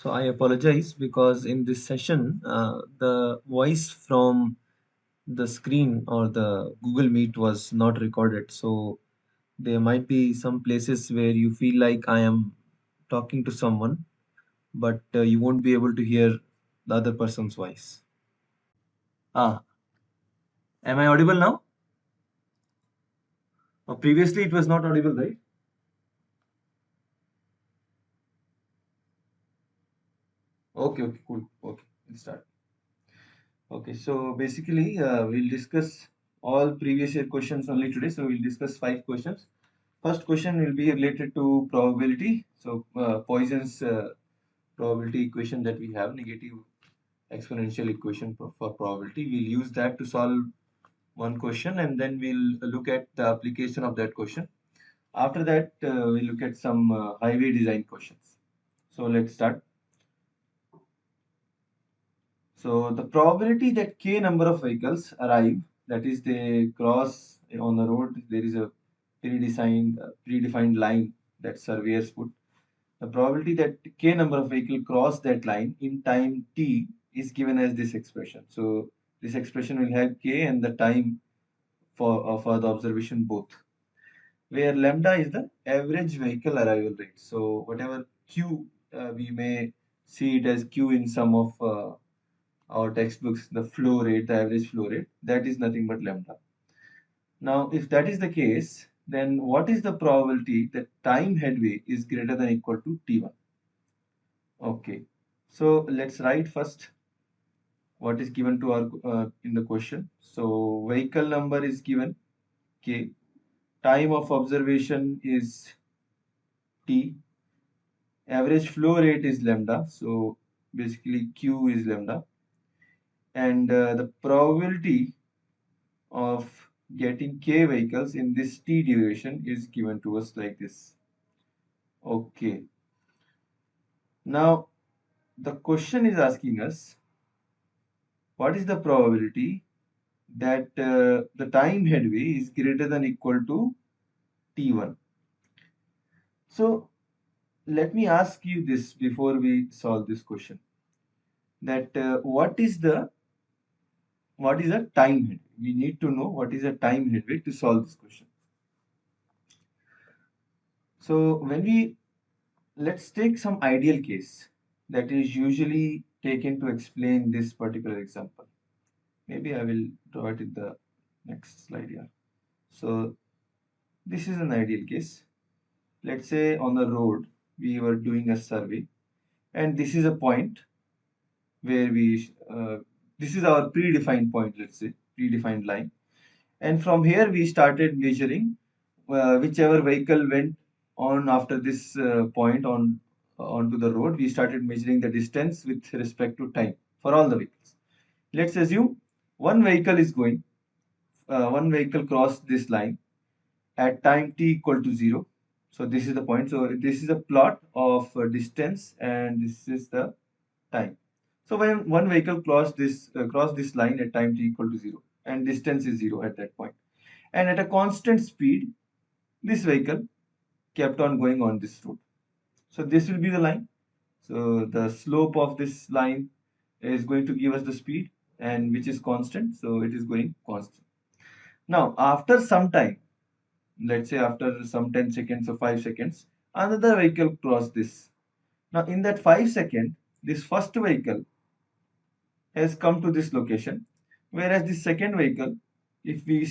So I apologize because in this session, the voice from the screen or the Google Meet was not recorded. So there might be some places where you feel like I am talking to someone, but you won't be able to hear the other person's voice. Ah, am I audible now? Previously it was not audible, right? Okay, okay, cool. Okay, let's start. Okay, so basically, we'll discuss all previous year questions only today. So we'll discuss 5 questions. First question will be related to probability. So Poisson's probability equation that we have, negative exponential equation for probability. We'll use that to solve one question, and then we'll look at the application of that question. After that, we'll look at some highway design questions. So let's start. So the probability that k number of vehicles arrive, that is they cross on the road, there is a predefined line that surveyors put. The probability that k number of vehicles cross that line in time t is given as this expression. So this expression will have k and the time for the observation both, where lambda is the average vehicle arrival rate. So whatever q, we may see it as q in some of our textbooks, the flow rate, the average flow rate, that is nothing but lambda. Now, if that is the case, then what is the probability that time headway is greater than equal to t1? Okay, so let's write first what is given to our in the question. So vehicle number is given k, time of observation is t, average flow rate is lambda, so basically q is lambda, and the probability of getting k vehicles in this t duration is given to us like this. Okay, now the question is asking us what is the probability that the time headway is greater than equal to t1. So let me ask you this before we solve this question, that what is a time headway? We need to know what is a time headway to solve this question. So let's take some ideal case that is usually taken to explain this particular example. Maybe I will draw it in the next slide here. So this is an ideal case. Let's say on the road we were doing a survey, and this is a point where this is our predefined point, let's say predefined line, and from here we started measuring whichever vehicle went on after this point onto the road. We started measuring the distance with respect to time for all the vehicles. Let's assume one vehicle crossed this line at time t equal to 0. So this is the point. So this is a plot of distance, and this is the time. So when one vehicle crossed this line at time t equal to 0, and distance is 0 at that point, and at a constant speed, this vehicle kept on going on this route. So this will be the line. So the slope of this line is going to give us the speed, and which is constant. So it is going constant. Now after some time, let's say after some 10 seconds or 5 seconds, another vehicle crossed this. Now in that 5 seconds, this first vehicle has come to this location, whereas the second vehicle, if we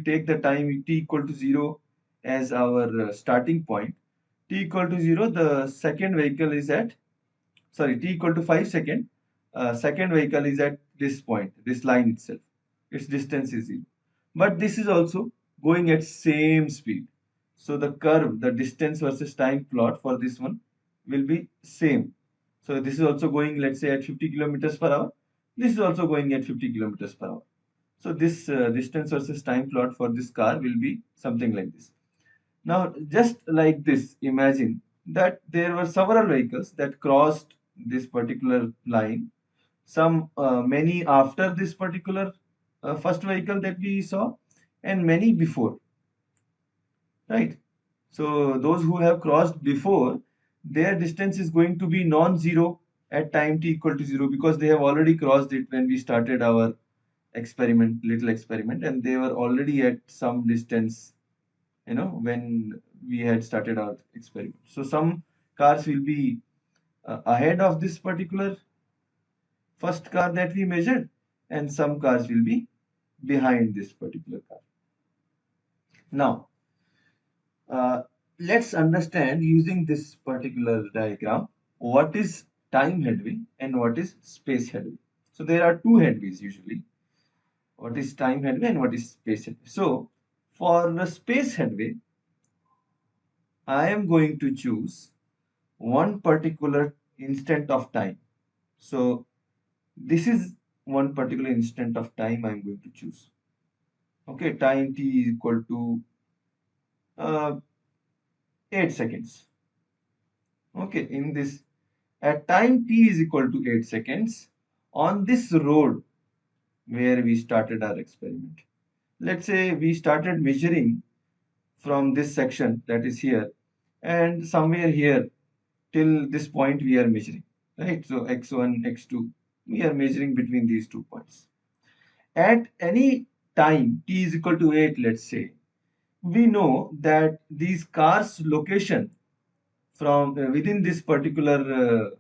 take the time t equal to 0 as our starting point, t equal to 0, the second vehicle is at, sorry, t equal to 5 second, second vehicle is at this point, this line itself, its distance is 0, but this is also going at same speed. So the curve, the distance versus time plot for this one will be same. So this is also going, let's say, at 50 kilometers per hour. This is also going at 50 kilometers per hour. So this distance versus time plot for this car will be something like this. Now, just like this, imagine that there were several vehicles that crossed this particular line. Some many after this particular first vehicle that we saw, and many before, right? So those who have crossed before, their distance is going to be non-zero at time t equal to 0, because they have already crossed it when we started our little experiment, and they were already at some distance, when we had started our experiment. So some cars will be ahead of this particular first car that we measured, and some cars will be behind this particular car. Now, uh, let's understand using this particular diagram what is time headway and what is space headway. So there are two headways usually. What is time headway and what is space headway? So for the space headway, I am going to choose one particular instant of time. So this is one particular instant of time I'm going to choose. Okay, time t is equal to uh, 8 seconds. Okay, in this, at time t is equal to 8 seconds, on this road where we started our experiment, let's say we started measuring from this section that is here, and somewhere here till this point we are measuring, right? So x1, x2, we are measuring between these 2 points. At any time t is equal to 8, let's say, we know that these cars location from within this particular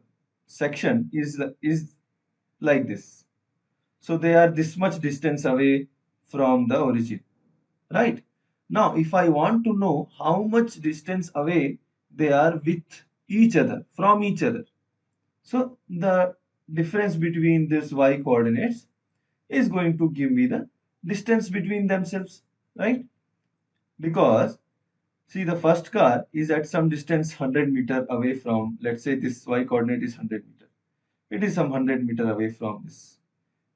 section is like this. So they are this much distance away from the origin, right? Now if I want to know how much distance away they are with each other, from each other, so the difference between this y coordinates is going to give me the distance between themselves, right? Because see, the first car is at some distance 100-meter away from, let's say this y coordinate is 100 meter. It is some 100-meter away from this.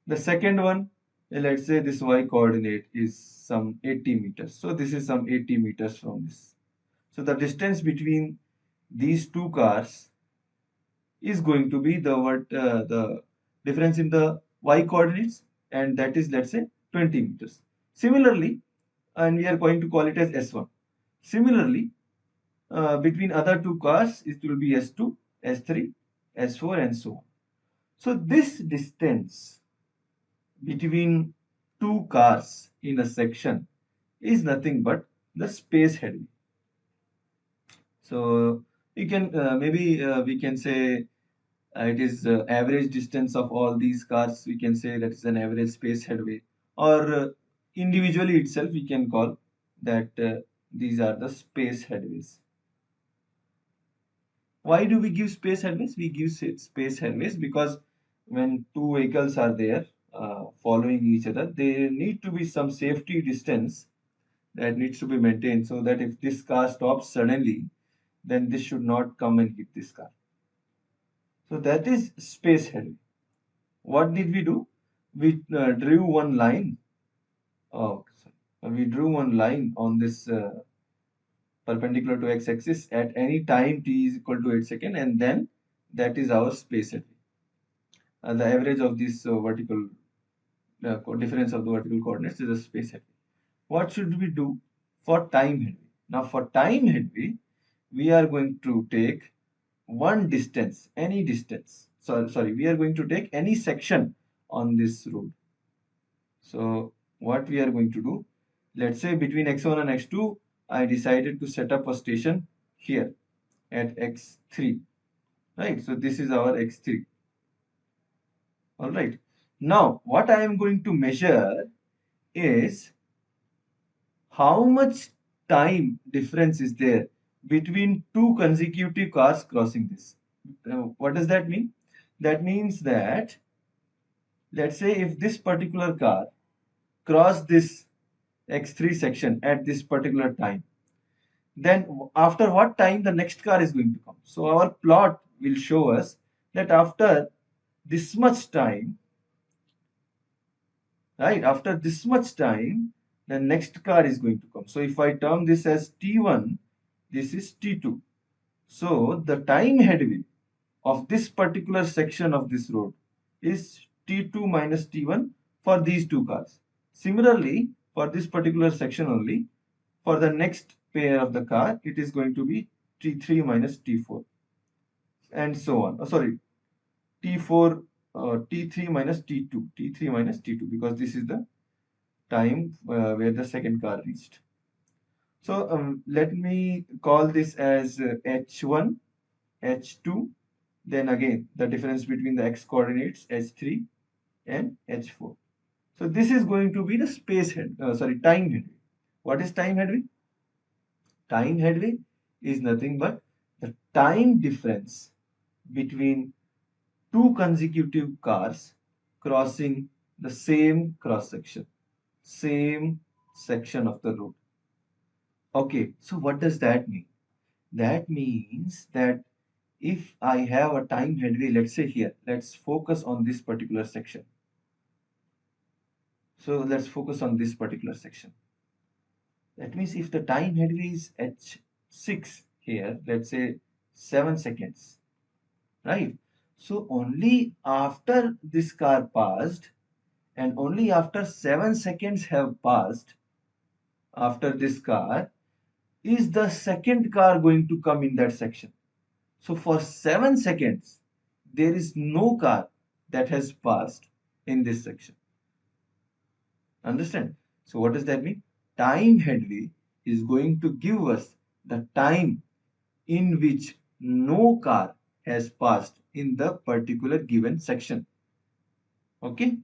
The second one, let's say this y coordinate is some 80 meters. So this is some 80 meters from this. So the distance between these two cars is going to be the difference in the y coordinates, and that is, let's say, 20 meters. Similarly, and we are going to call it as S1. Similarly, between other two cars, it will be S2, S3, S4, and so on. So this distance between two cars in a section is nothing but the space headway. So you can maybe we can say it is average distance of all these cars. We can say that is an average space headway, or individually itself we can call that these are the space headways. Why do we give space headways? We give space headways because when two vehicles are there following each other, there need to be some safety distance that needs to be maintained, so that if this car stops suddenly, then this should not come and hit this car. So that is space headway. What did we do? We drew one line. Oh, sorry. We drew one line on this perpendicular to x-axis at any time t is equal to 8 seconds, and then that is our space headway. The average of this vertical difference of the vertical coordinates is the space headway. What should we do for time headway? Now for time headway, we are going to take one distance, any distance. Sorry, we are going to take any section on this road. So what we are going to do, let's say between x1 and x2, I decided to set up a station here at x3, right? So this is our x3. All right. Now what I am going to measure is how much time difference is there between two consecutive cars crossing this. What does that mean? That means that, let's say, if this particular car crossed this x3 section at this particular time, then after what time the next car is going to come. So our plot will show us that after this much time, right, after this much time, the next car is going to come. So if I term this as T1, this is T2. So the time headway of this particular section of this road is T2 minus T1 for these two cars. Similarly, for this particular section only, for the next pair of the car, it is going to be T3 minus T4. and so on. Oh, sorry, T4, T3 minus T2, T3 minus T2, because this is the time where the second car reached. So let me call this as H1, H2, then again the difference between the x coordinates H3 and H4. So this is going to be the time headway. What is time headway? Time headway is nothing but the time difference between two consecutive cars crossing the same cross section, same section of the road. Okay, so what does that mean? That means that if I have a time headway, let's say here, let's focus on this particular section. So let's focus on this particular section. That means if the time headway is H6 here, let's say 7 seconds, right? So only after this car passed and only after 7 seconds have passed after this car is the second car going to come in that section. So for 7 seconds, there is no car that has passed in this section. Understand? So what does that mean? Time headway is going to give us the time in which no car has passed in the particular given section. Okay?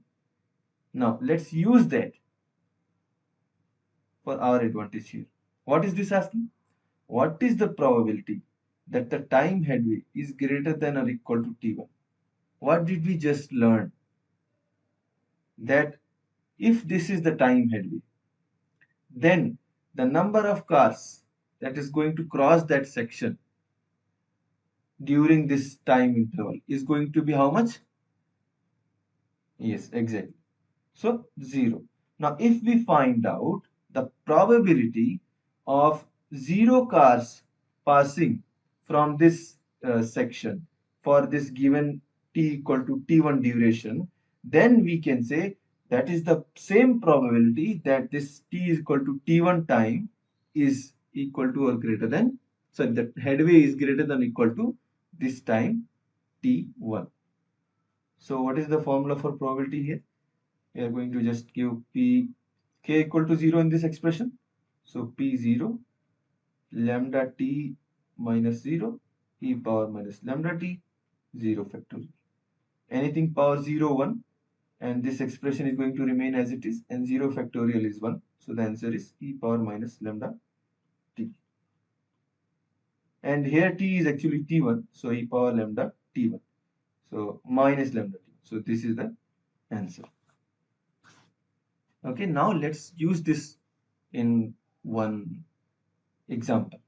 Now let's use that for our advantage here. What is this asking? What is the probability that the time headway is greater than or equal to T1? What did we just learn? That if this is the time headway, then the number of cars that is going to cross that section during this time interval is going to be how much? Yes, exactly. So 0. Now if we find out the probability of 0 cars passing from this section for this given t equal to t1 duration, then we can say that is the same probability that this t is equal to t1 time is equal to or greater than, sorry, the headway is greater than or equal to this time t1. So what is the formula for probability here? We are going to just give p k equal to 0 in this expression. So p0 lambda t minus 0 e power minus lambda t 0 factorial. Anything power 0 1, and this expression is going to remain as it is, and 0 factorial is 1. So the answer is e power minus lambda t. And here t is actually t1, so e power lambda t1. So minus lambda t. So this is the answer. Okay, now let's use this in one example.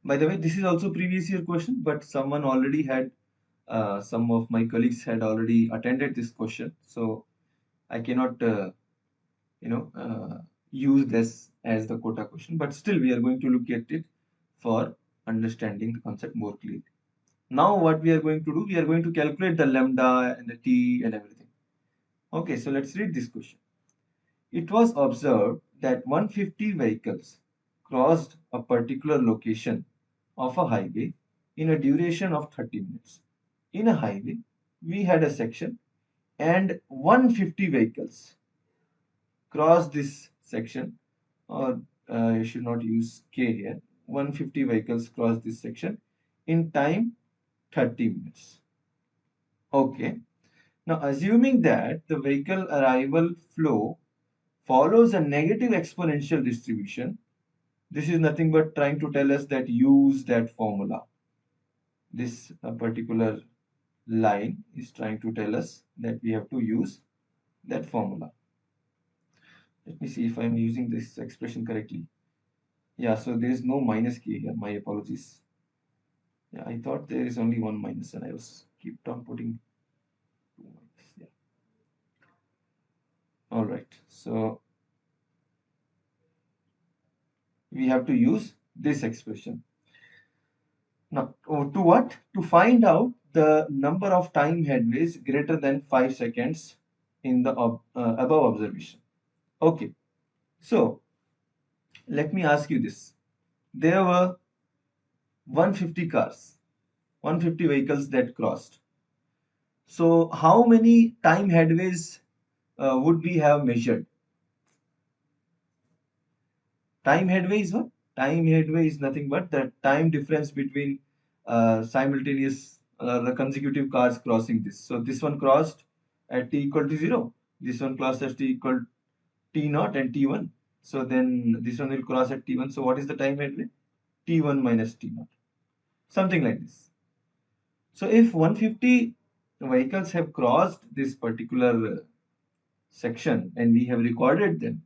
By the way, this is also previous year question, but someone already had, some of my colleagues had already attended this question, so I cannot, use this as the quota question. But still, we are going to look at it for understanding the concept more clearly. Now, what we are going to do, we are going to calculate the lambda and the t and everything. Okay, so let's read this question. It was observed that 150 vehicles crossed a particular location of a highway in a duration of 30 minutes. In a highway, we had a section and 150 vehicles crossed this section, or you should not use K here. 150 vehicles crossed this section in time 30 minutes. Okay. Now, assuming that the vehicle arrival flow follows a negative exponential distribution, this is nothing but trying to tell us that use that formula. This particular line is trying to tell us that we have to use that formula. Let me see if I'm using this expression correctly. Yeah, so there is no minus k here. My apologies. Yeah, I thought there is only one minus and I was kept on putting two minus. Yeah. All right. So we have to use this expression. Now, to what? To find out the number of time headways greater than 5 seconds in the above observation. Okay, so let me ask you this. There were 150 cars, 150 vehicles that crossed. So how many time headways would we have measured? Time headway is what? Time headway is nothing but the time difference between simultaneous the consecutive cars crossing this. So this one crossed at t equal to 0. This one crossed at t equal t naught and t1. So then this one will cross at t1. So what is the time headway? T1 minus t naught. Something like this. So if 150 vehicles have crossed this particular section and we have recorded them,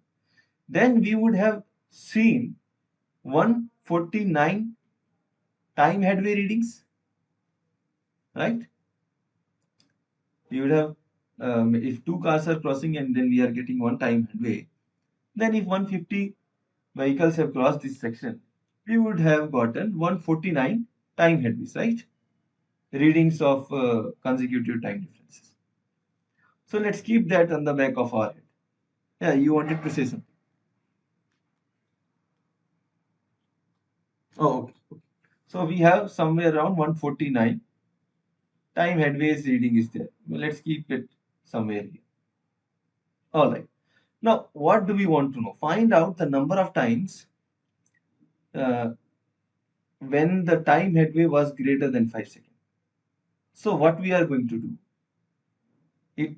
then we would have seen 149 time headway readings, right? We would have, if two cars are crossing and then we are getting one time headway, then if 150 vehicles have crossed this section, we would have gotten 149 time headways, right? Readings of consecutive time differences. So let's keep that on the back of our head. Yeah, you wanted to say something. Oh, okay. So we have somewhere around 149 time headways reading is there. Well, let's keep it somewhere here. All right. Now, what do we want to know? Find out the number of times uh, when the time headway was greater than 5 seconds. So what we are going to do?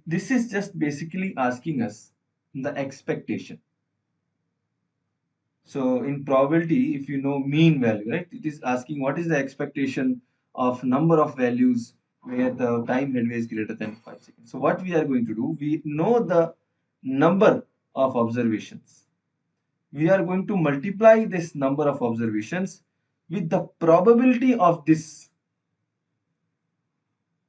This is just basically asking us the expectation. So in probability, if you know mean value, right, it is asking what is the expectation of number of values where the time headway is greater than 5 seconds. So what we are going to do, we know the number of observations. We are going to multiply this number of observations with the probability of this,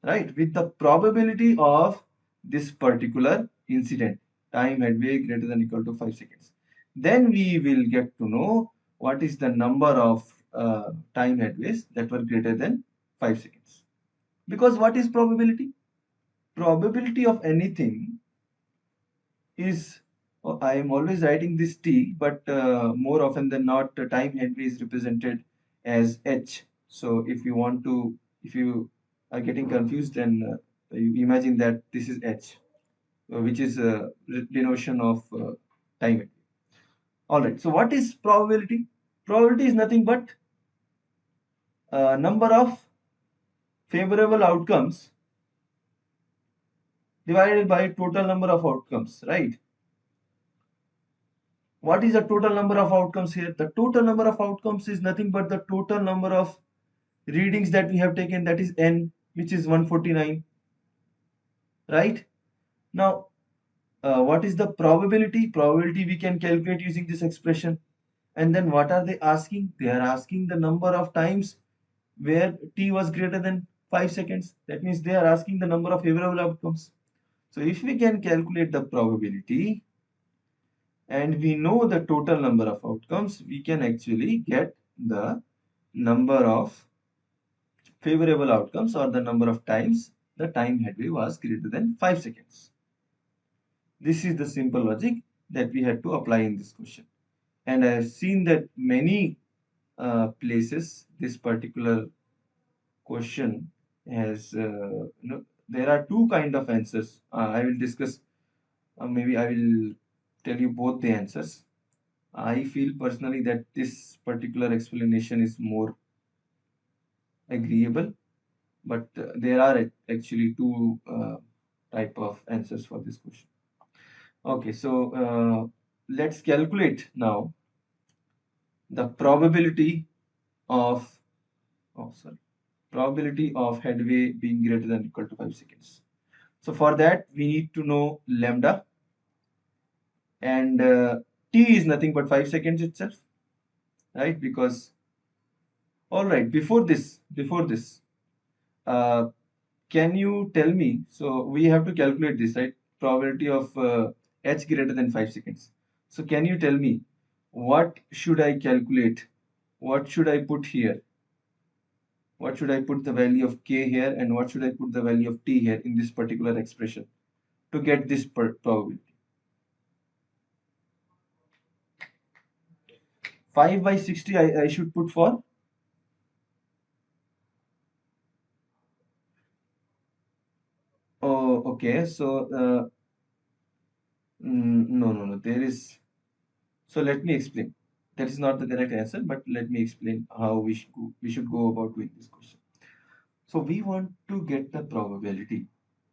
right, with the probability of this particular incident, time headway greater than equal to 5 seconds. Then we will get to know what is the number of time headways that were greater than 5 seconds. Because what is probability? Probability of anything is, I am always writing this T, but more often than not, time headway is represented as H. So if you want to, if you are getting confused, then you imagine that this is H, which is a denotation of time headway. All right. So what is probability? Probability is nothing but number of favorable outcomes divided by total number of outcomes, right? What is the total number of outcomes here? The total number of outcomes is nothing but the total number of readings that we have taken, that is n, which is 149, right? Now, what is the probability? Probability we can calculate using this expression. And then what are they asking? They are asking the number of times where t was greater than 5 seconds. That means they are asking the number of favorable outcomes. So if we can calculate the probability, and we know the total number of outcomes, we can actually get the number of favorable outcomes, or the number of times the time headway was greater than 5 seconds. This is the simple logic that we had to apply in this question. And I have seen that many places this particular question has, there are two kind of answers. I will discuss, maybe I will tell you both the answers. I feel personally that this particular explanation is more agreeable, but there are actually two type of answers for this question. Okay, so let's calculate now the probability of, oh sorry, probability of headway being greater than or equal to 5 seconds. So for that we need to know lambda, and t is nothing but 5 seconds itself, right? Because, all right, before this, uh, can you tell me, so we have to calculate this, right? Probability of h greater than 5 seconds. So can you tell me what should I calculate? What should I put here? What should I put the value of k here, and what should I put the value of t here in this particular expression to get this probability? 5 by 60 I should put for Okay, so no. There is. So let me explain. That is not the correct answer, but let me explain how we should go about doing this question. So we want to get the probability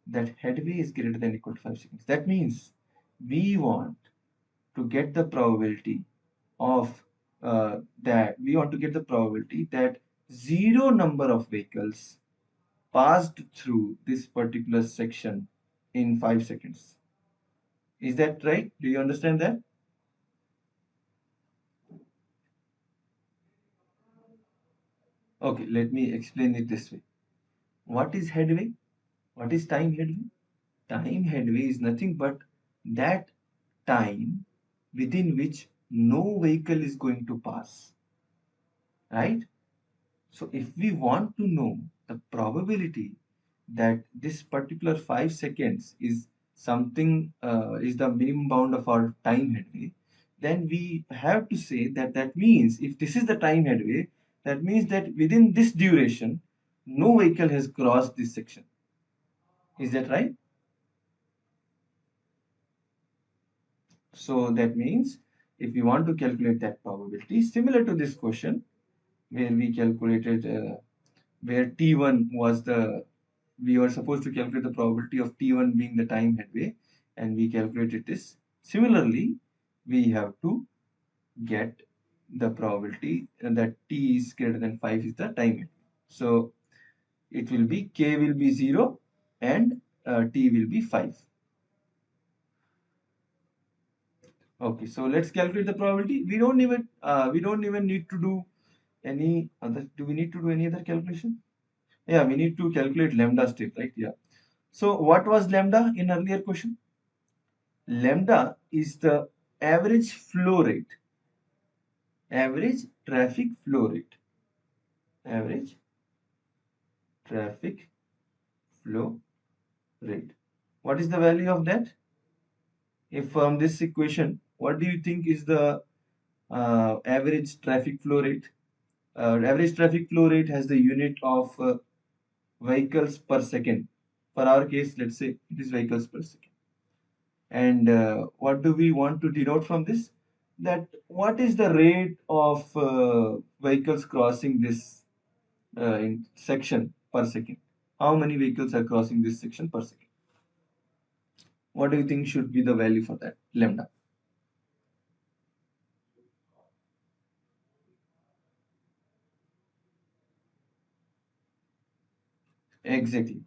that headway is greater than or equal to 5 seconds. That means we want to get the probability of that we want to get the probability that zero number of vehicles passed through this particular section in 5 seconds. Is that right? Do you understand that? Okay, let me explain it this way. What is headway? What is time headway? Time headway is nothing but that time within which no vehicle is going to pass, right? So if we want to know the probability that this particular 5 seconds is something is the minimum bound of our time headway, then we have to say that that means if this is the time headway, that means that within this duration, no vehicle has crossed this section. Is that right? So that means if we want to calculate that probability, similar to this question, where we calculated where T1 was we were supposed to calculate the probability of T1 being the time headway, and we calculated this. Similarly, we have to get the probability that T is greater than 5 is the time headway. So it will be K will be 0 and T will be 5. Okay, so let's calculate the probability. We don't even need to do any other. Do we need to do any other calculation? Yeah, we need to calculate lambda step, right? Yeah. So what was lambda in earlier question? Lambda is the average flow rate, average traffic flow rate, average traffic flow rate. What is the value of that? If from this equation, what do you think is the average traffic flow rate? Average traffic flow rate has the unit of vehicles per second. For our case, let's say it is vehicles per second. And what do we want to denote from this? That what is the rate of vehicles crossing this section per second? How many vehicles are crossing this section per second? What do you think should be the value for that lambda? Exactly.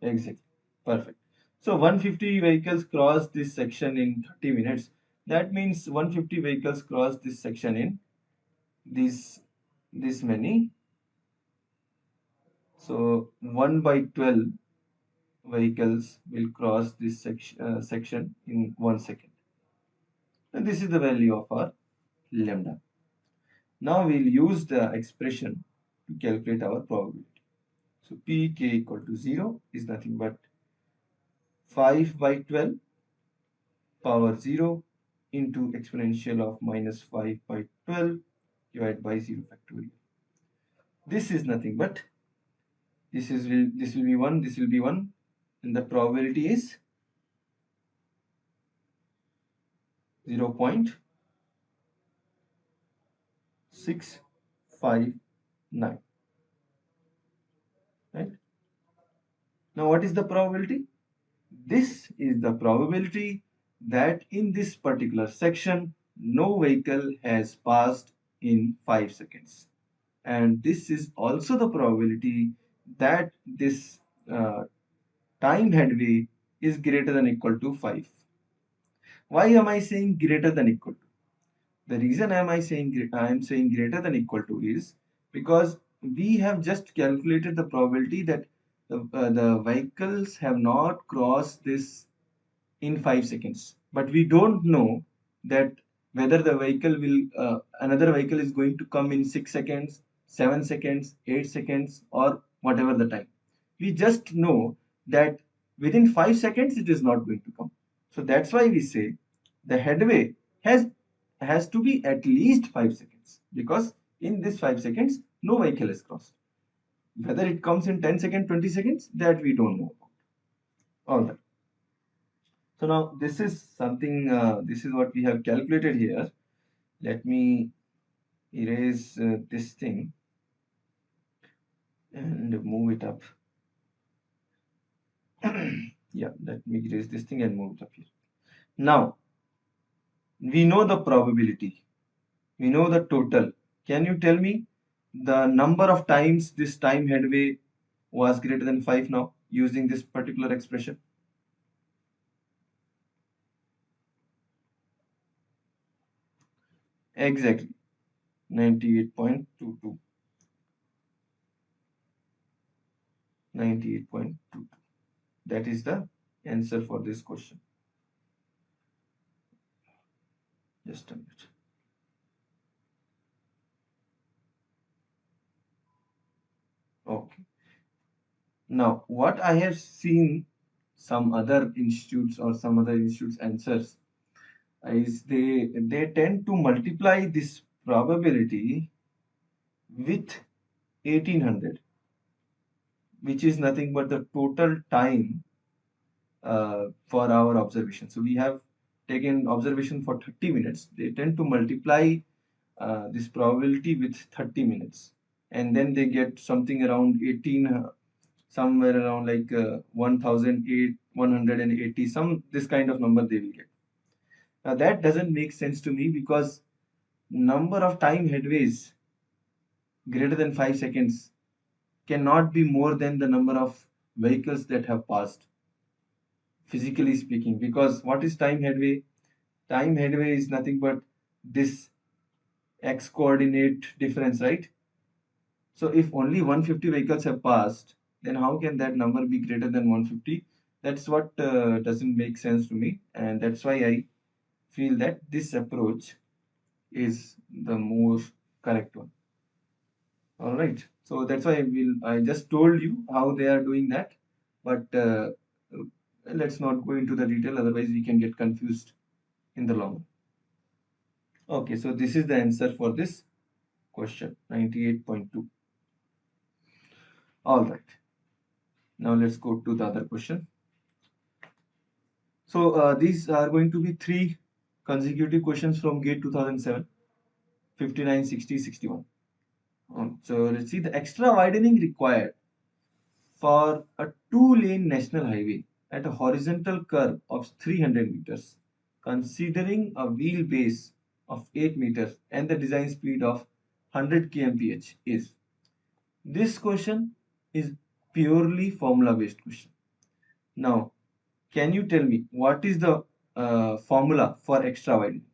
Perfect. So 150 vehicles cross this section in 30 minutes. That means 150 vehicles cross this section in this many. So 1 by 12 vehicles will cross this section in 1 second. And this is the value of our lambda. Now we'll use the expression to calculate our probability. So pk equal to 0 is nothing but 5 by 12 power 0 into exponential of minus 5 by 12 divided by 0 factorial. This is nothing but this will be 1, this will be 1, and the probability is 0.659. Right? Now what is the probability? This is the probability that in this particular section no vehicle has passed in 5 seconds. And this is also the probability that this time headway is greater than equal to 5. Why am I saying greater than equal to? The reason I am saying greater than equal to is because we have just calculated the probability that the vehicles have not crossed this in 5 seconds, but we don't know that whether the vehicle will another vehicle is going to come in 6 seconds, 7 seconds, 8 seconds, or whatever the time. We just know that within 5 seconds it is not going to come. So that's why we say the headway has to be at least 5 seconds, because in this 5 seconds no vehicle is crossed. Whether it comes in 10 seconds, 20 seconds, that we don't know about. All right. So now this is something, this is what we have calculated here. Let me erase this thing and move it up. Yeah, let me erase this thing and move it up here. Now, we know the probability, we know the total. Can you tell me the number of times this time headway was greater than 5 now using this particular expression? Exactly, 98.22. 98.22. That is the answer for this question. Just a minute. Okay. Now, what I have seen some other institutes or some other institutes answers is they tend to multiply this probability with 1800, which is nothing but the total time for our observation. So we have taken observation for 30 minutes. They tend to multiply this probability with 30 minutes, and then they get something around 18, somewhere around like 1,180, some this kind of number they will get. Now that doesn't make sense to me, because number of time headways greater than 5 seconds cannot be more than the number of vehicles that have passed, physically speaking. Because what is time headway? Time headway is nothing but this x coordinate difference, right? So if only 150 vehicles have passed, then how can that number be greater than 150? That's what doesn't make sense to me, and that's why I feel that this approach is the most correct one. All right. So that's why I just told you how they are doing that, but let's not go into the detail. Otherwise, we can get confused in the long run. Okay. So this is the answer for this question, 98.2. All right. Now let's go to the other question. So these are going to be 3 consecutive questions from GATE 2007, 59, 60, 61. So let's see the extra widening required for a 2-lane national highway at a horizontal curve of 300 meters, considering a wheelbase of 8 meters and the design speed of 100 kmph is. This question is purely formula based question. Now, can you tell me what is the formula for extra widening?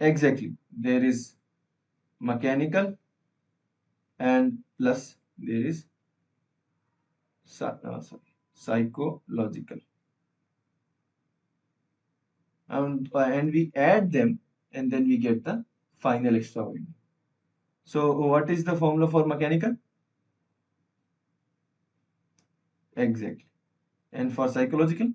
Exactly. There is mechanical and plus there is psychological. And we add them, and then we get the final extra widening. So what is the formula for mechanical? Exactly. And for psychological?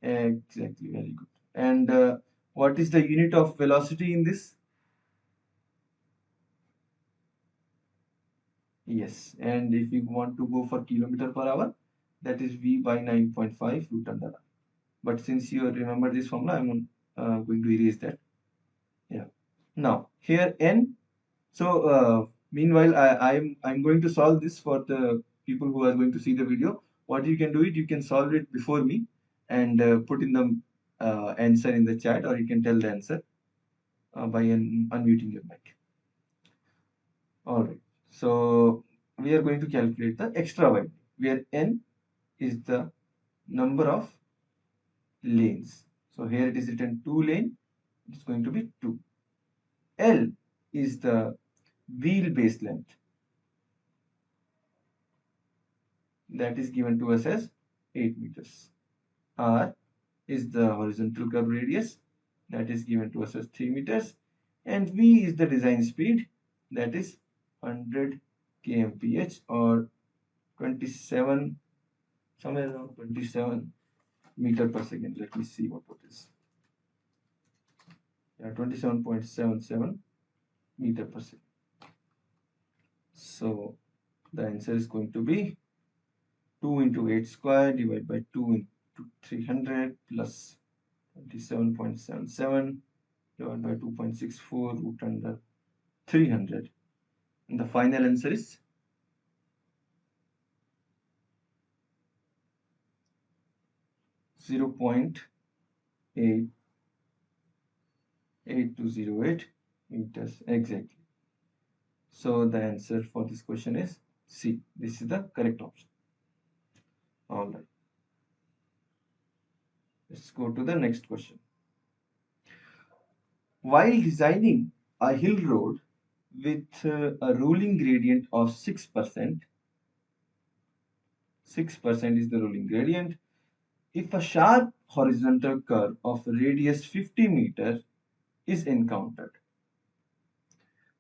Exactly. Very good. And what is the unit of velocity in this? Yes. And if you want to go for kilometer per hour, that is V by 9.5 root under R. But since you remember this formula, I'm going to erase that. Yeah. Now here N. So meanwhile, I'm going to solve this for the people who are going to see the video. What you can do it, you can solve it before me and put in the answer in the chat, or you can tell the answer by unmuting your mic. All right. So we are going to calculate the extra wide, where N is the number of lanes. So here it is written 2 lane. It's going to be 2. L is the wheelbase length, that is given to us as 8 meters. R is the horizontal curve radius, that is given to us as 3 meters. And V is the design speed, that is 100 kmph, or 27, somewhere around 27 meter per second. Let me see what it is. Yeah, 27.77 meter per second. So the answer is going to be 2 into 8 square divided by 2 into 300 plus 27.77 divided by 2.64 root under 300. And the final answer is 0.8208 meters exactly. So the answer for this question is C. This is the correct option. All right. Let's go to the next question. While designing a hill road with a ruling gradient of 6%, 6% is the ruling gradient. If a sharp horizontal curve of radius 50 meter is encountered,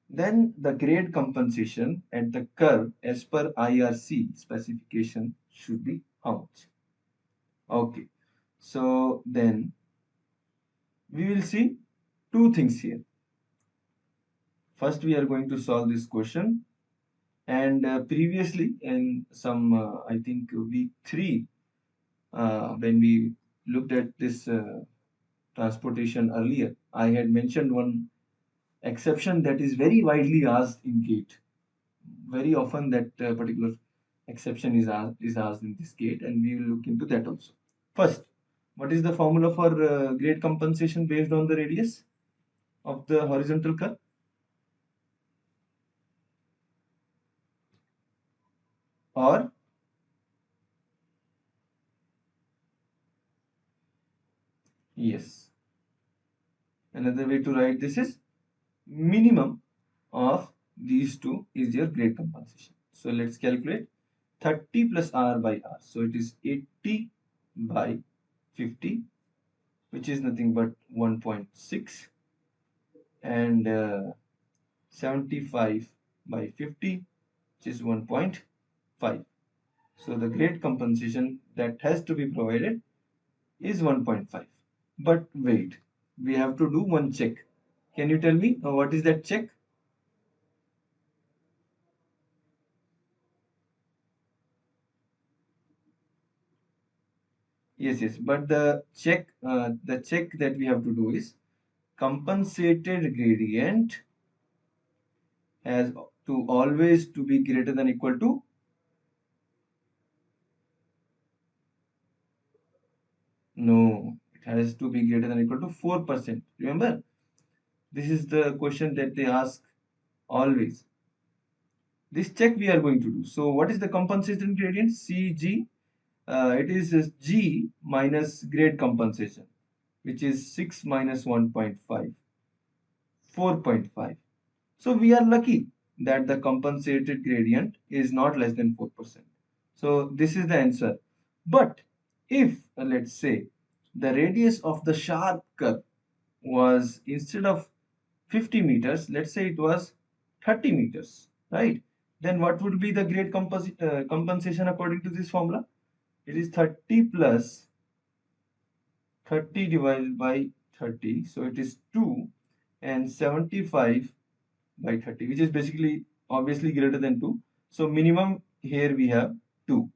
then the grade compensation at the curve as per IRC specification should be how much? Okay, so then we will see two things here. First, we are going to solve this question, and previously in some, I think week 3, when we looked at this transportation earlier, I had mentioned one exception that is very widely asked in GATE. Very often that particular exception is asked in this GATE, and we will look into that also. First, what is the formula for grade compensation based on the radius of the horizontal curve? Or yes, another way to write this is minimum of these two is your grade compensation. So let's calculate 30 plus R by R. So it is 80 by 50, which is nothing but 1.6, and 75 by 50, which is 1.5. So the grade compensation that has to be provided is 1.5. But wait, we have to do one check. Can you tell me what is that check? Yes, but the check that we have to do is compensated gradient has to always to be greater than equal to, no, it has to be greater than equal to 4%. Remember, this is the question that they ask always. This check we are going to do. So what is the compensation gradient? CG. It is G minus grade compensation, which is 6 minus 1.5, 4.5. So we are lucky that the compensated gradient is not less than 4%. So this is the answer. But if, let's say, the radius of the sharp curve was, instead of 50 meters, let's say it was 30 meters, right? Then what would be the grade compensation according to this formula? It is 30 plus 30 divided by 30. So it is 2, and 75 by 30, which is basically obviously greater than 2. So minimum here we have 2.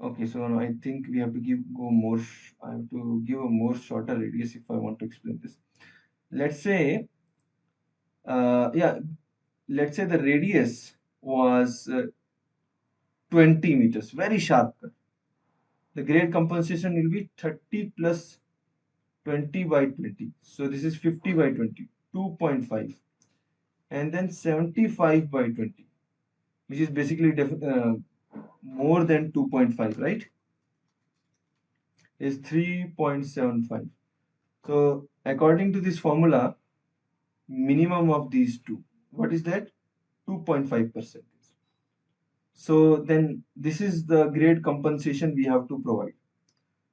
Okay, so now I think we have to I have to give a more shorter radius if I want to explain this. Let's say, yeah, let's say the radius was 20 meters, very sharp cut. The grade compensation will be 30 plus 20 by 20. So this is 50 by 20, 2.5. And then 75 by 20, which is basically more than 2.5, right? Is 3.75. So according to this formula, minimum of these two, what is that? 2.5%. So then this is the grade compensation we have to provide.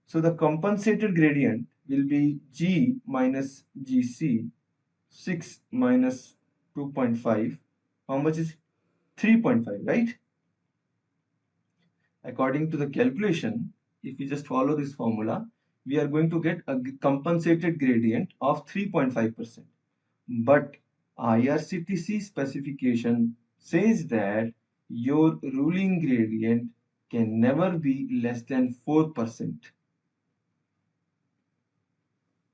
So the compensated gradient will be G minus GC, 6 minus 2.5. How much is 3.5, right? According to the calculation, if we just follow this formula, we are going to get a compensated gradient of 3.5%. But IRCTC specification says that your ruling gradient can never be less than 4%.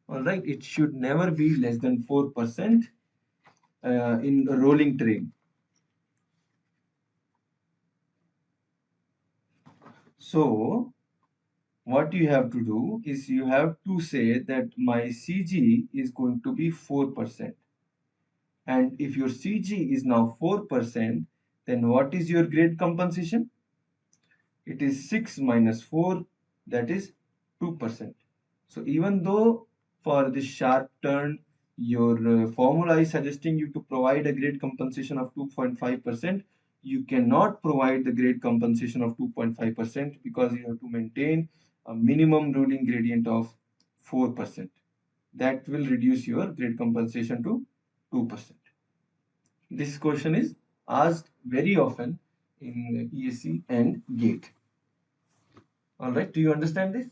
All right, it should never be less than 4% in rolling terrain. So what you have to do is you have to say that my CG is going to be 4%. And if your CG is now 4%, then what is your grade compensation? It is 6 minus 4, that is 2%. So even though for this sharp turn, your formula is suggesting you to provide a grade compensation of 2.5%, you cannot provide the grade compensation of 2.5% because you have to maintain a minimum ruling gradient of 4%. That will reduce your grade compensation to 2%. This question is asked very often in ESE and GATE. All right, do you understand this?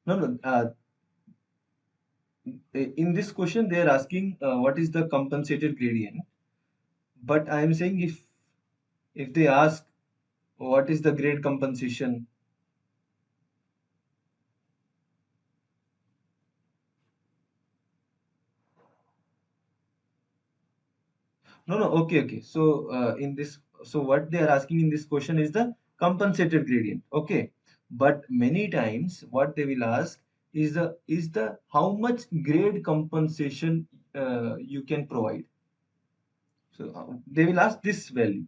No, no. In this question, they are asking what is the compensated gradient. But I am saying if they ask what is the grade compensation. No, no. Okay, okay. So so what they are asking in this question is the compensated gradient. Okay, but many times what they will ask is the how much grade compensation you can provide. So they will ask this value.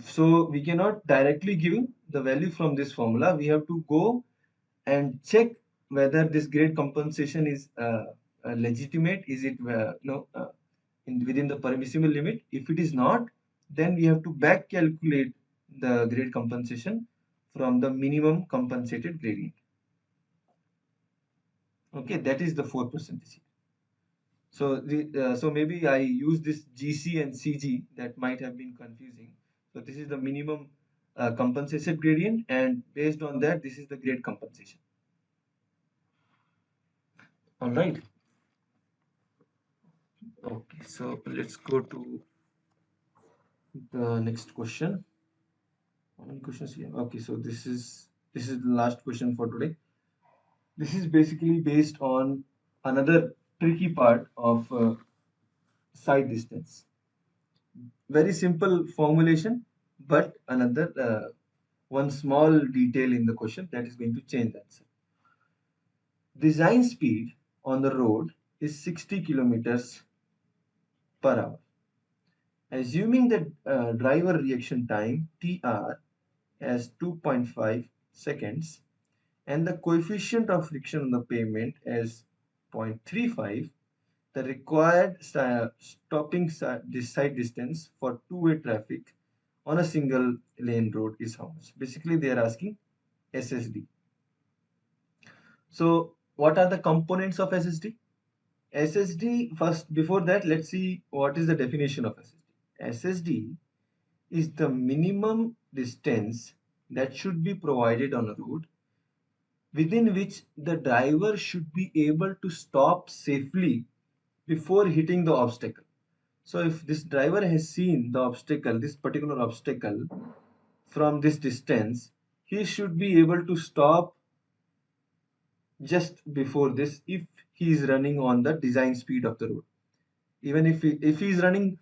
So we cannot directly give the value from this formula. We have to go and check whether this grade compensation is legitimate. Is it within the permissible limit? If it is not, then we have to back calculate the grade compensation from the minimum compensated gradient. Okay, that is the 4%. So maybe I use this GC and CG, that might have been confusing. So this is the minimum compensation gradient, and based on that, this is the grade compensation. All right. Okay, so let's go to the next question. How many questions here? Okay, so this is the last question for today. This is basically based on another tricky part of side distance. Very simple formulation, but another one small detail in the question that is going to change the answer. Design speed on the road is 60 kilometers per hour. Assuming that driver reaction time TR as 2.5 seconds and the coefficient of friction on the pavement as 0.35, the required stopping this side distance for two-way traffic on a single lane road is how much? Basically, they are asking SSD. So, what are the components of SSD? SSD, first, before that, let's see what is the definition of SSD. SSD is the minimum distance that should be provided on a road within which the driver should be able to stop safely before hitting the obstacle. So if this driver has seen the obstacle, this particular obstacle from this distance, he should be able to stop just before this if he is running on the design speed of the road. Even if he is running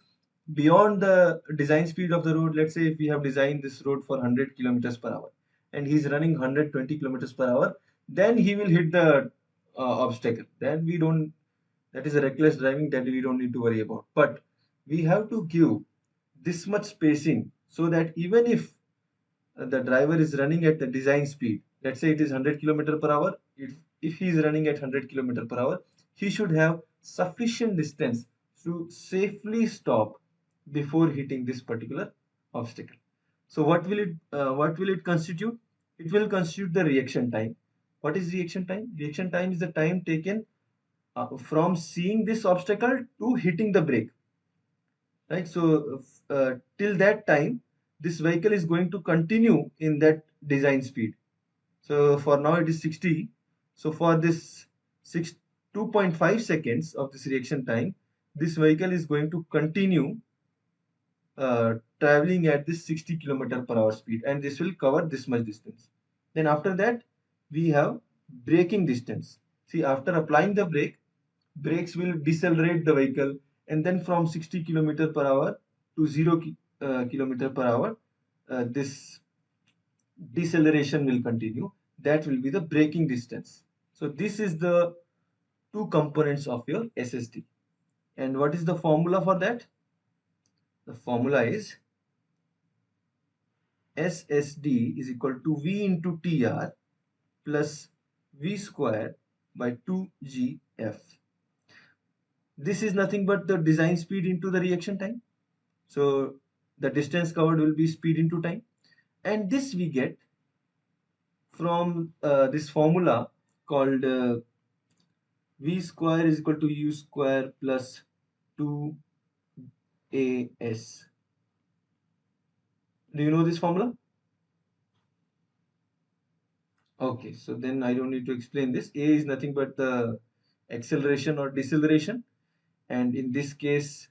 beyond the design speed of the road, let's say if we have designed this road for 100 kilometers per hour and he's running 120 kilometers per hour, then he will hit the obstacle. Then we don't, that is a reckless driving that we don't need to worry about. But we have to give this much spacing so that even if the driver is running at the design speed, let's say it is 100 kilometer per hour, if he is running at 100 kilometer per hour, he should have sufficient distance to safely stop before hitting this particular obstacle. So what will it constitute? It will constitute the reaction time. What is reaction time? Reaction time is the time taken from seeing this obstacle to hitting the brake, right? So till that time, this vehicle is going to continue in that design speed. So for now it is 60. So for this 6 2.5 seconds of this reaction time, this vehicle is going to continue traveling at this 60 km per hour speed, and this will cover this much distance. Then after that, we have braking distance. See, after applying the brake, brakes will decelerate the vehicle, and then from 60 km per hour to 0 km per hour, this deceleration will continue. That will be the braking distance. So this is the two components of your SSD. And what is the formula for that? The formula is SSD is equal to V into TR plus V square by 2GF. This is nothing but the design speed into the reaction time. So the distance covered will be speed into time. And this we get from this formula called V square is equal to U square plus 2AS. Do you know this formula? Okay, so then I don't need to explain this. A is nothing but the acceleration or deceleration. And in this case,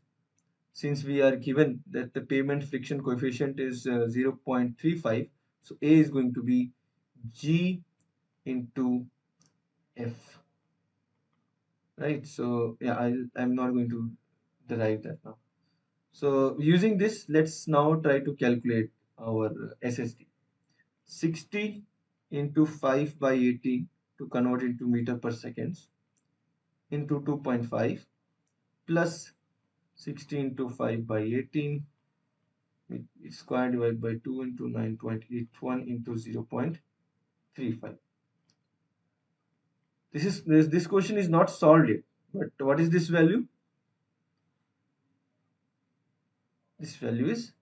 since we are given that the pavement friction coefficient is 0.35, so A is going to be G into F, right? So yeah, I'm not going to derive that now. So using this, let's now try to calculate our SSD. 60 into 5 by 80 to convert into meter per seconds into 2.5 plus 60 into 5 by 18 square divided by 2 into 9.81 into 0.35. This question is not solved yet, but what is this value? This value is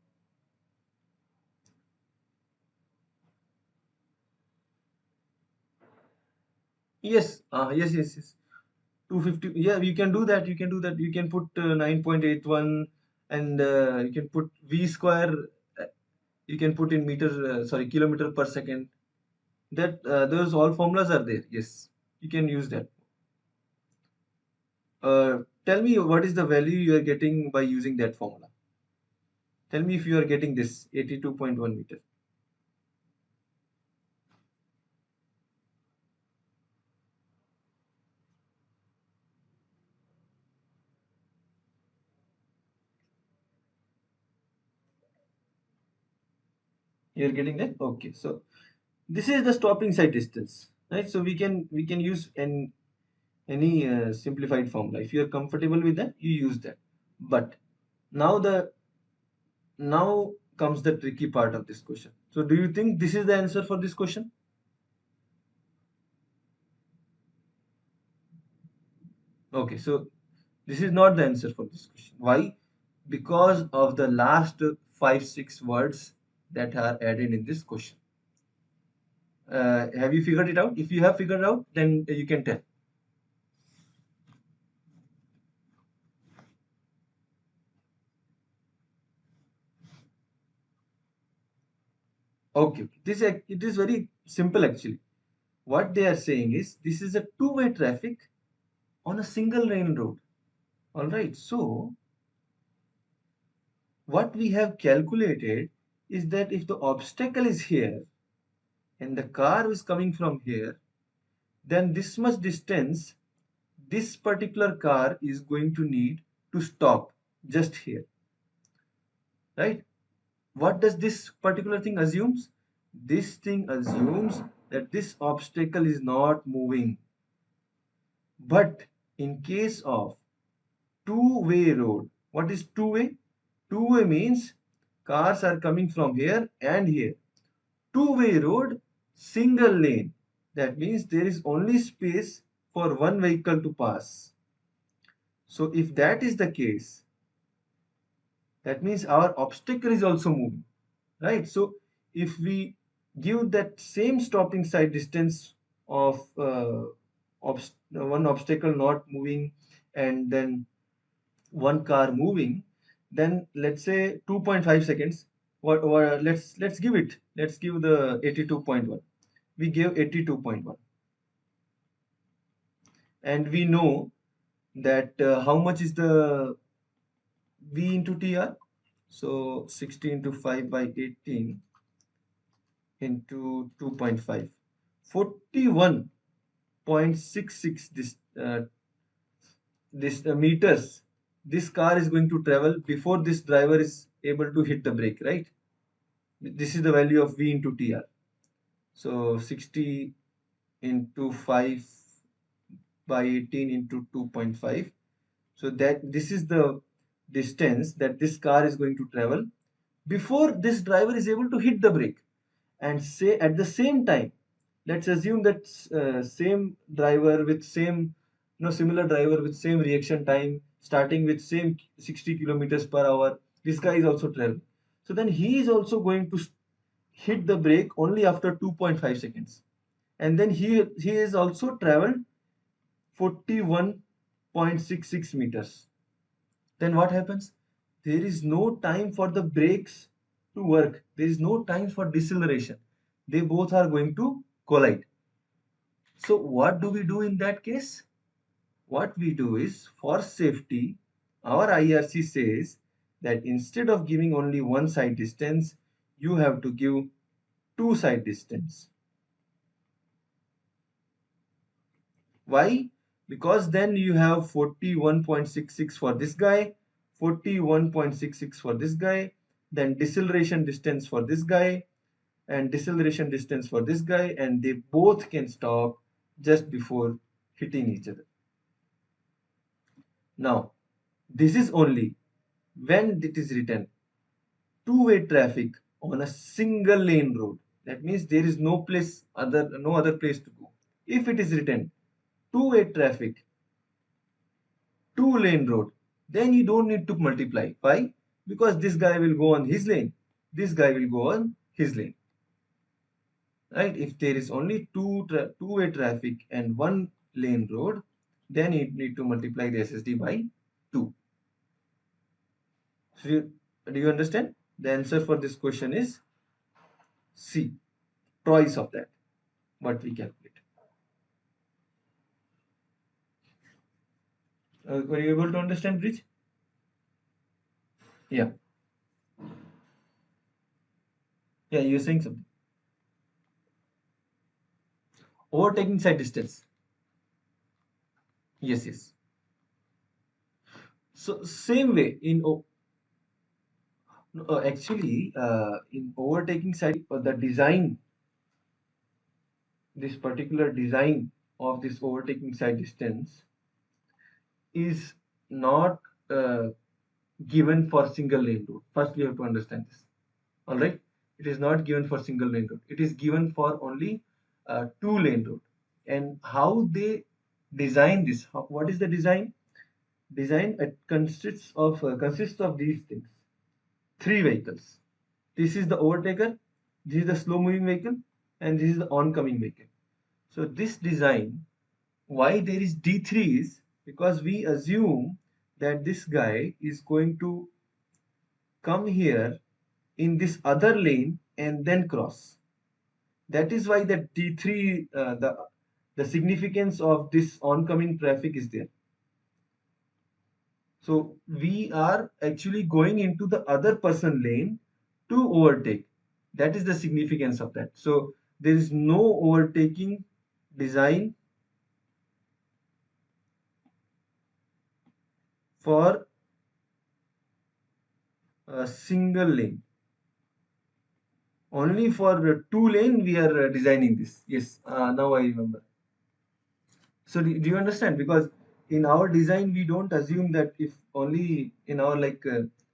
yes, yes. 250. Yeah, you can do that. You can do that. You can put 9.81 and you can put V square. uh, You can put in meter, sorry, kilometer per second. That those all formulas are there. Yes, you can use that. Tell me what is the value you are getting by using that formula. Tell me if you are getting this 82.1 meter. You are getting that? Okay. So this is the stopping side distance, right? So we can use any simplified formula. If you are comfortable with that, you use that. But now the now comes the tricky part of this question. So do you think this is the answer for this question? Okay, so this is not the answer for this question. Why? Because of the last 5-6 words that are added in this question. Have you figured it out? If you have figured out, then you can tell. Okay, it is very simple actually. What they are saying is this is a two-way traffic on a single lane road. All right, so what we have calculated is that if the obstacle is here and the car is coming from here, then this much distance this particular car is going to need to stop just here, right? What does this particular thing assumes? This thing assumes that this obstacle is not moving. But in case of two-way road, what is two-way? Two-way means cars are coming from here and here. Two-way road, single lane. That means there is only space for one vehicle to pass. So if that is the case, that means our obstacle is also moving, right? So if we give that same stopping side distance of one obstacle not moving and then one car moving, then let's say 2.5 seconds. What let's give it. Let's give the 82.1. We gave 82.1, and we know that how much is the V into TR? So 60 into 5 by 18 into 2.5. 41.66 this meters this car is going to travel before this driver is able to hit the brake, right? This is the value of V into TR. So 60 into 5 by 18 into 2.5. So that this is the distance that this car is going to travel before this driver is able to hit the brake. And say at the same time, let's assume that same driver with same, similar driver with same reaction time, starting with same 60 kilometers per hour, this guy is also traveling. So then he is also going to hit the brake only after 2.5 seconds. And then he is also traveled 41.66 meters. Then what happens? There is no time for the brakes to work. There is no time for deceleration. They both are going to collide. So what do we do in that case? What we do is, for safety, our IRC says that instead of giving only one side distance, you have to give two side distance. Why? Because then you have 41.66 for this guy, 41.66 for this guy, then deceleration distance for this guy, and deceleration distance for this guy, and they both can stop just before hitting each other. Now, this is only when it is written two-way traffic on a single lane road. That means there is no other place to go. If it is written two-way traffic, two-lane road, then you don't need to multiply. Why? Because this guy will go on his lane, this guy will go on his lane. Right? If there is only two-way traffic and one lane road, then you need to multiply the SSD by 2. So do you understand? The answer for this question is C, twice of that, what we calculate. Were you able to understand, Bridge? Yeah. Yeah, you're saying something. Overtaking side distance. Yes, yes. So same way in actually in overtaking side, the design, this particular design of this overtaking side distance is not given for single lane road. First, we have to understand this. All right, it is not given for single lane road. It is given for only two-lane road. And how they design this? What is the design? Design consists of these things. Three vehicles. This is the overtaker. This is the slow-moving vehicle, and this is the oncoming vehicle. So this design, why there is D3 is because we assume that this guy is going to come here in this other lane and then cross. That is why the D3, the significance of this oncoming traffic is there. So we are actually going into the other person lane to overtake. That is the significance of that. So there is no overtaking design for a single lane. Only for two lane we are designing this. Yes, now I remember. So do you understand? Because in our design we don't assume that if only in our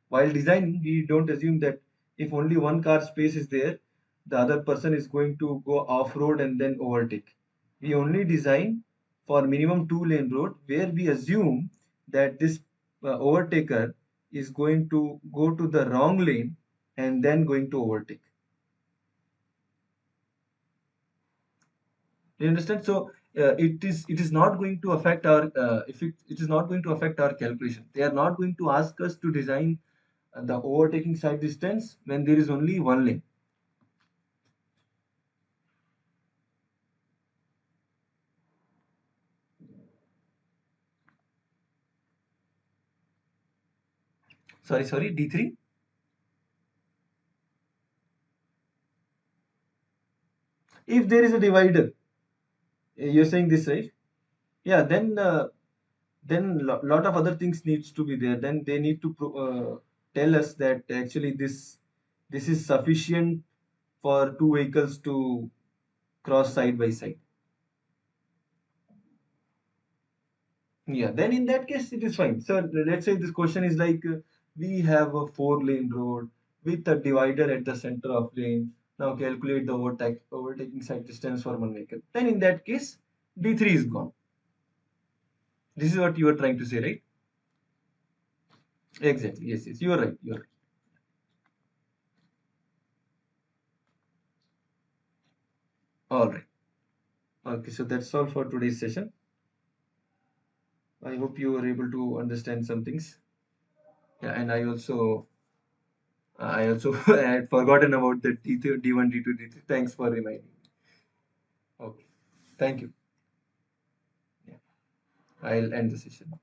while designing we don't assume that if only one car space is there, the other person is going to go off road and then overtake. We only design for minimum two lane road where we assume that this overtaker is going to go to the wrong lane and then going to overtake. Do you understand? So it is not going to affect our if it is not going to affect our calculation. They are not going to ask us to design the overtaking side distance when there is only one lane. Sorry, D3. If there is a divider, you're saying this, right? Yeah, then lot of other things needs to be there. Then they need to tell us that actually this is sufficient for two vehicles to cross side by side. Yeah, then in that case it is fine. So let's say this question is like we have a four-lane road with a divider at the center of lane. Now calculate the overtaking side distance for one vehicle. Then in that case, D3 is gone. This is what you are trying to say, right? Exactly. Yes. You are right. You are right. All right. Okay. So that's all for today's session. I hope you were able to understand some things. Yeah, and I also I had forgotten about the D2, D1, D2, D3. Thanks for reminding me. Okay. Thank you. Yeah. I'll end the session.